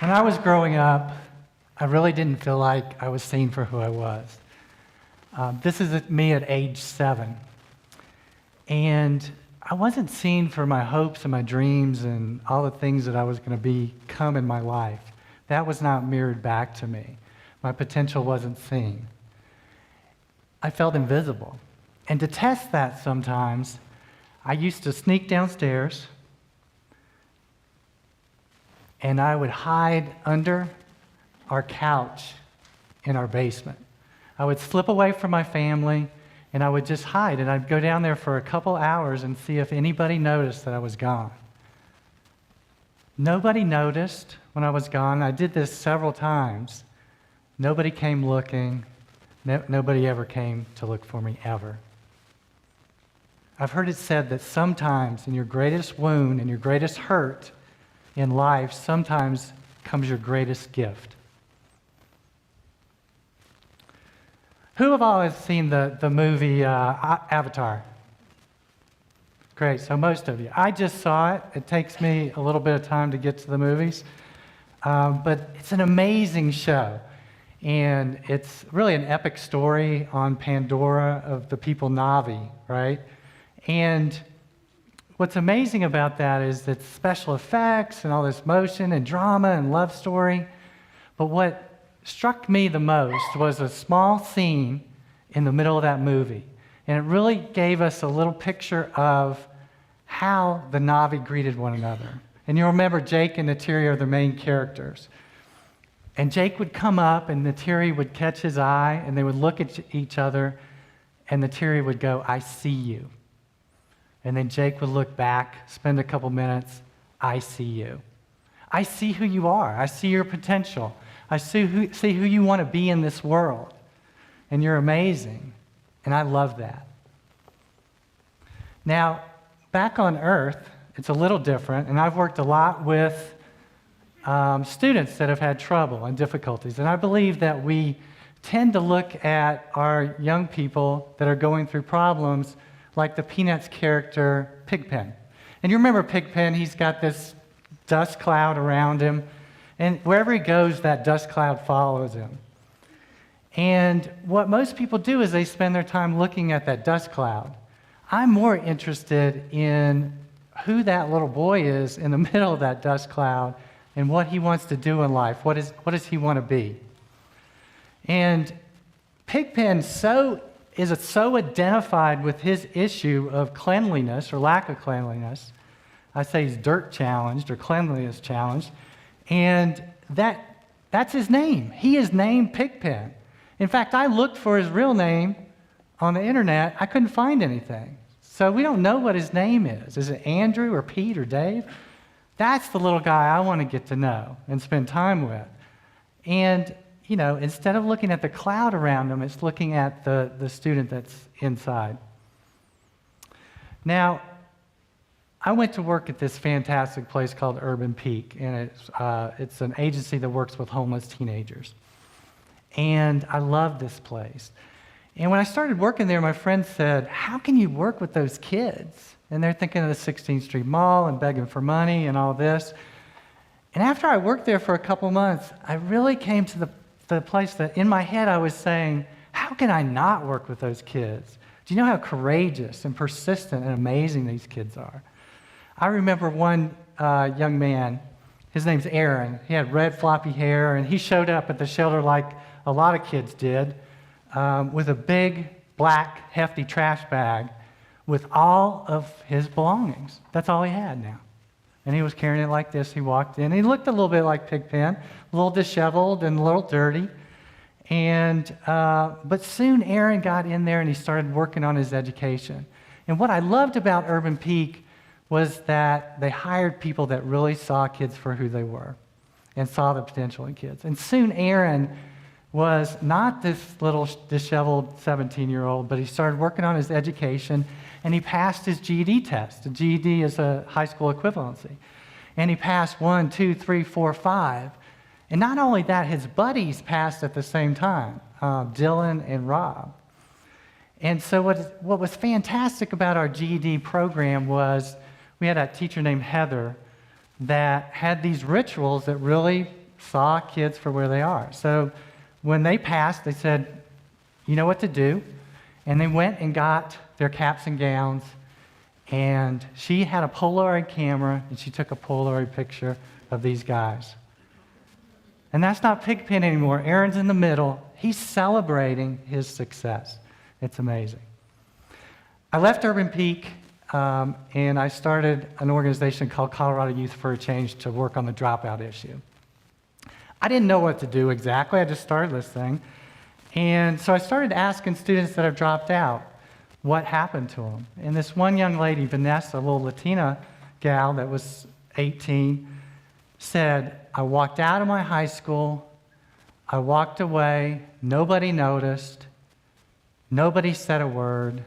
When I was growing up, I really didn't feel like I was seen for who I was. This is me at age 7. And I wasn't seen for my hopes and my dreams and all the things that I was going to become in my life. That was not mirrored back to me. My potential wasn't seen. I felt invisible. And to test that sometimes, I used to sneak downstairs and I would hide under our couch in our basement. I would slip away from my family and I would just hide, and I'd go down there for a couple hours and see if anybody noticed that I was gone. Nobody noticed when I was gone. I did this several times. Nobody came looking. Nobody ever came to look for me, ever. I've heard it said that sometimes in your greatest wound and your greatest hurt in life, sometimes comes your greatest gift. Who of all has seen the movie Avatar? Great, so most of you. I just saw it. It takes me a little bit of time to get to the movies. But it's an amazing show. And it's really an epic story on Pandora of the people Na'vi, right? And what's amazing about that is that special effects and all this motion and drama and love story. But what struck me the most was a small scene in the middle of that movie. And it really gave us a little picture of how the Na'vi greeted one another. And you'll remember Jake and Neytiri are the main characters. And Jake would come up and Neytiri would catch his eye and they would look at each other and Neytiri would go, "I see you." And then Jake would look back, spend a couple minutes, "I see you. I see who you are. I see your potential. I see who you want to be in this world. And you're amazing." And I love that. Now, back on Earth, it's a little different. And I've worked a lot with students that have had trouble and difficulties. And I believe that we tend to look at our young people that are going through problems like the Peanuts character Pigpen. And you remember Pigpen, he's got this dust cloud around him. And wherever he goes, that dust cloud follows him. And what most people do is they spend their time looking at that dust cloud. I'm more interested in who that little boy is in the middle of that dust cloud and what he wants to do in life. What does he want to be? And Pigpen is so identified with his issue of cleanliness or lack of cleanliness. I say he's dirt challenged or cleanliness challenged. And that's his name. He is named Pigpen. In fact, I looked for his real name on the internet. I couldn't find anything. So we don't know what his name is. Is it Andrew or Pete or Dave? That's the little guy I want to get to know and spend time with. And, instead of looking at the cloud around him, it's looking at the student that's inside. Now, I went to work at this fantastic place called Urban Peak, and it's an agency that works with homeless teenagers. And I love this place. And when I started working there, my friend said, "How can you work with those kids?" And they're thinking of the 16th Street Mall and begging for money and all this. And after I worked there for a couple months, I really came to the place that in my head I was saying, how can I not work with those kids? Do you know how courageous and persistent and amazing these kids are? I remember one young man, his name's Aaron. He had red floppy hair, and he showed up at the shelter like a lot of kids did, with a big, black, hefty trash bag with all of his belongings. That's all he had now. And he was carrying it like this. He walked in. He looked a little bit like Pigpen, a little disheveled and a little dirty. But soon Aaron got in there and he started working on his education. And what I loved about Urban Peak was that they hired people that really saw kids for who they were and saw the potential in kids. And soon Aaron was not this little disheveled 17-year-old, but he started working on his education, and he passed his GED test. The GED is a high school equivalency. And he passed 1, 2, 3, 4, 5. And not only that, his buddies passed at the same time, Dylan and Rob. And so what was fantastic about our GED program was we had a teacher named Heather that had these rituals that really saw kids for where they are. So when they passed, they said, you know what to do. And they went and got their caps and gowns. And she had a Polaroid camera, and she took a Polaroid picture of these guys. And that's not Pigpen anymore. Aaron's in the middle. He's celebrating his success. It's amazing. I left Urban Peak, and I started an organization called Colorado Youth for a Change to work on the dropout issue. I didn't know what to do exactly. I just started this thing. And so I started asking students that have dropped out what happened to them. And this one young lady, Vanessa, a little Latina gal that was 18, said, I walked out of my high school, I walked away, nobody noticed, nobody said a word,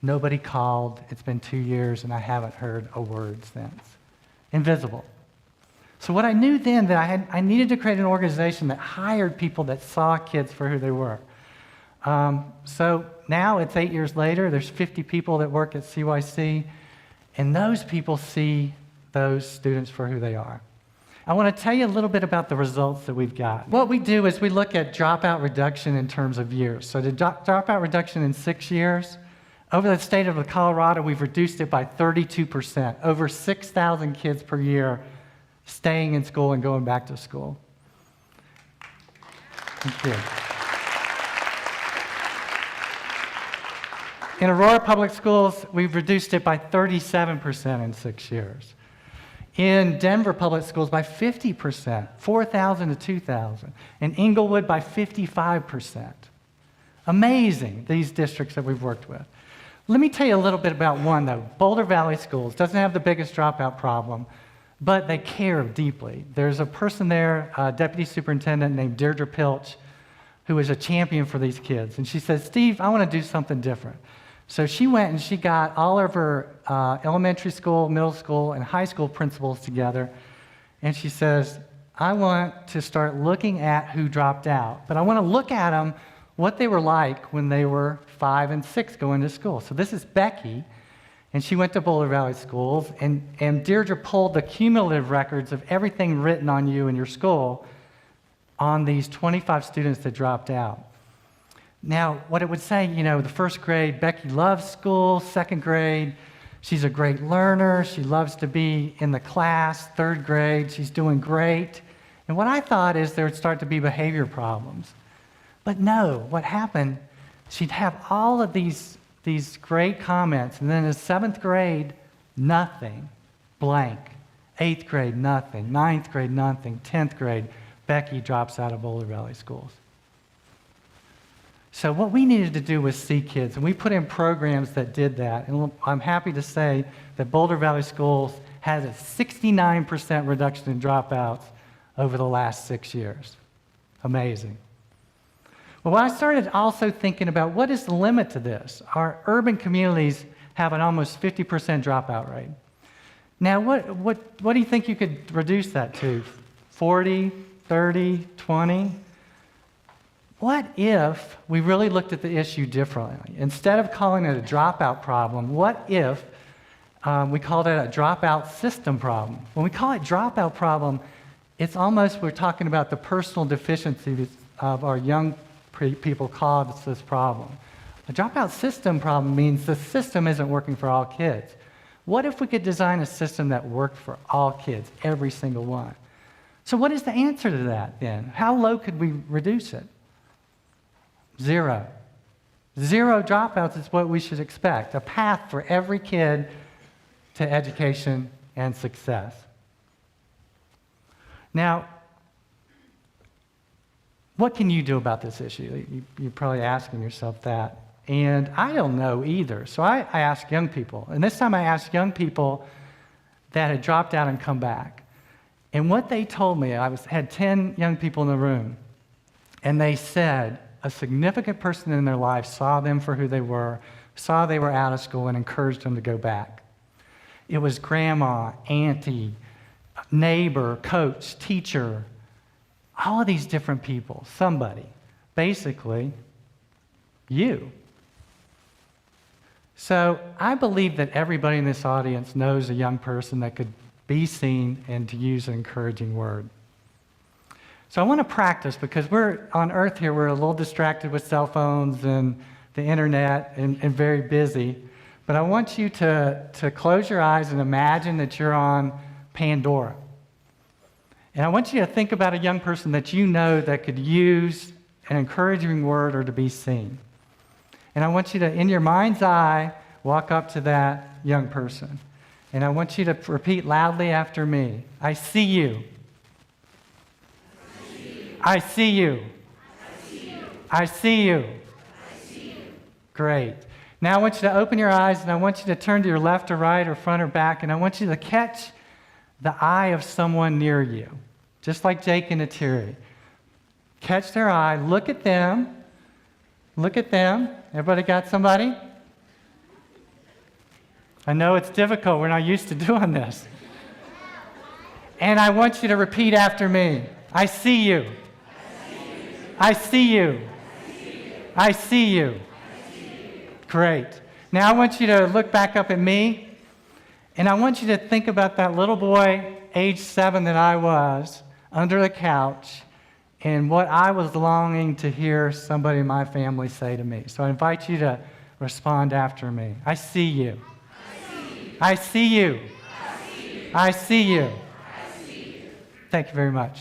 nobody called. It's been 2 years and I haven't heard a word since. Invisible. So what I knew then that I needed to create an organization that hired people that saw kids for who they were. So now it's 8 years later, there's 50 people that work at CYC, and those people see those students for who they are. I want to tell you a little bit about the results that we've got. What we do is we look at dropout reduction in terms of years. So the dropout reduction in 6 years, over the state of Colorado, we've reduced it by 32%, over 6,000 kids per year staying in school and going back to school. Thank you. In Aurora Public Schools, we've reduced it by 37% in 6 years. In Denver Public Schools by 50%, 4,000 to 2,000. In Inglewood by 55%. Amazing, these districts that we've worked with. Let me tell you a little bit about one, though. Boulder Valley Schools doesn't have the biggest dropout problem, but they care deeply. There's a person there, a deputy superintendent named Deirdre Pilch, who is a champion for these kids. And she says, Steve, I want to do something different. So she went and she got all of her elementary school, middle school, and high school principals together. And she says, I want to start looking at who dropped out. But I want to look at them, what they were like when they were 5 and 6 going to school. So this is Becky, and she went to Boulder Valley Schools. And Deirdre pulled the cumulative records of everything written on you in your school on these 25 students that dropped out. Now, what it would say, you know, the first grade, Becky loves school. Second grade, she's a great learner. She loves to be in the class. Third grade, she's doing great. And what I thought is there would start to be behavior problems. But no, what happened, she'd have all of these great comments. And then in 7th grade, nothing, blank. 8th grade, nothing. 9th grade, nothing. 10th grade, Becky drops out of Boulder Valley Schools. So what we needed to do was see kids, and we put in programs that did that. And I'm happy to say that Boulder Valley Schools has a 69% reduction in dropouts over the last 6 years. Amazing. Well, I started also thinking about what is the limit to this. Our urban communities have an almost 50% dropout rate. Now, what do you think you could reduce that to? 40, 30, 20? What if we really looked at the issue differently? Instead of calling it a dropout problem, what if we called it a dropout system problem? When we call it dropout problem, it's almost we're talking about the personal deficiencies of our young people cause this problem. A dropout system problem means the system isn't working for all kids. What if we could design a system that worked for all kids, every single one? So what is the answer to that then? How low could we reduce it? 0. 0 dropouts is what we should expect, a path for every kid to education and success. Now, what can you do about this issue? You're probably asking yourself that. And I don't know either. So I asked young people. And this time I asked young people that had dropped out and come back. And what they told me, had 10 young people in the room, and they said a significant person in their life saw them for who they were, saw they were out of school, and encouraged them to go back. It was grandma, auntie, neighbor, coach, teacher, all of these different people, somebody, basically you. So I believe that everybody in this audience knows a young person that could be seen and to use an encouraging word. So I want to practice because we're on earth here, we're a little distracted with cell phones and the internet and very busy. But I want you to close your eyes and imagine that you're on Pandora. And I want you to think about a young person that you know that could use an encouraging word or to be seen. And I want you to, in your mind's eye, walk up to that young person. And I want you to repeat loudly after me. I see you. I see you. I see you. Great. Now I want you to open your eyes and I want you to turn to your left or right or front or back and I want you to catch the eye of someone near you, just like Jake and Atiri. Catch their eye, look at them. Look at them. Everybody got somebody? I know it's difficult. We're not used to doing this. And I want you to repeat after me. I see you. I see you. I see you. Great. Now I want you to look back up at me, and I want you to think about that little boy, age 7 that I was, under the couch, and what I was longing to hear somebody in my family say to me. So I invite you to respond after me. I see you. I see you. I see you. Thank you very much.